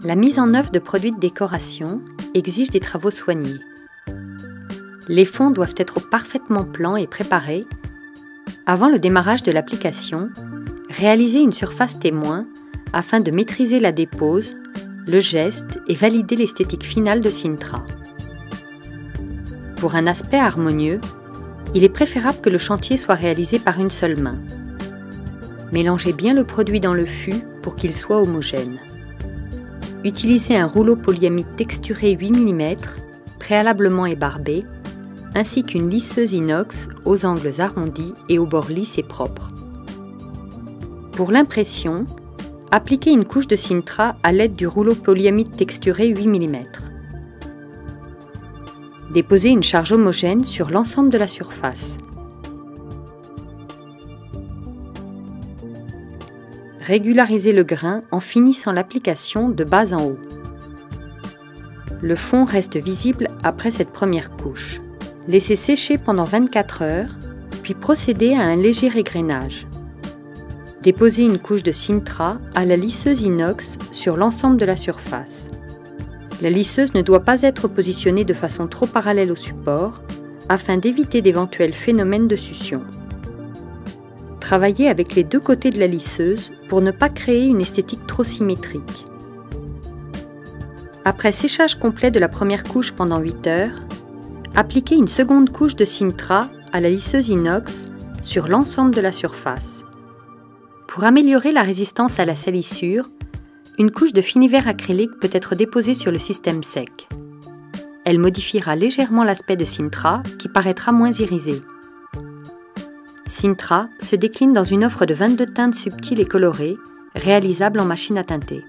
La mise en œuvre de produits de décoration exige des travaux soignés. Les fonds doivent être parfaitement plans et préparés. Avant le démarrage de l'application, réalisez une surface témoin afin de maîtriser la dépose, le geste et valider l'esthétique finale de Sintra. Pour un aspect harmonieux, il est préférable que le chantier soit réalisé par une seule main. Mélangez bien le produit dans le fût pour qu'il soit homogène. Utilisez un rouleau polyamide texturé 8 mm, préalablement ébarbé, ainsi qu'une lisseuse inox aux angles arrondis et aux bords lisses et propres. Pour l'impression, appliquez une couche de Sintra à l'aide du rouleau polyamide texturé 8 mm. Déposez une charge homogène sur l'ensemble de la surface. Régularisez le grain en finissant l'application de bas en haut. Le fond reste visible après cette première couche. Laissez sécher pendant 24 heures, puis procédez à un léger égrainage. Déposez une couche de Sintra à la lisseuse inox sur l'ensemble de la surface. La lisseuse ne doit pas être positionnée de façon trop parallèle au support afin d'éviter d'éventuels phénomènes de succion. Travaillez avec les deux côtés de la lisseuse pour ne pas créer une esthétique trop symétrique. Après séchage complet de la première couche pendant 8 heures, appliquez une seconde couche de Sintra à la lisseuse inox sur l'ensemble de la surface. Pour améliorer la résistance à la salissure, une couche de finiver acrylique peut être déposée sur le système sec. Elle modifiera légèrement l'aspect de Sintra qui paraîtra moins irisé. Sintra se décline dans une offre de 22 teintes subtiles et colorées, réalisables en machine à teinter.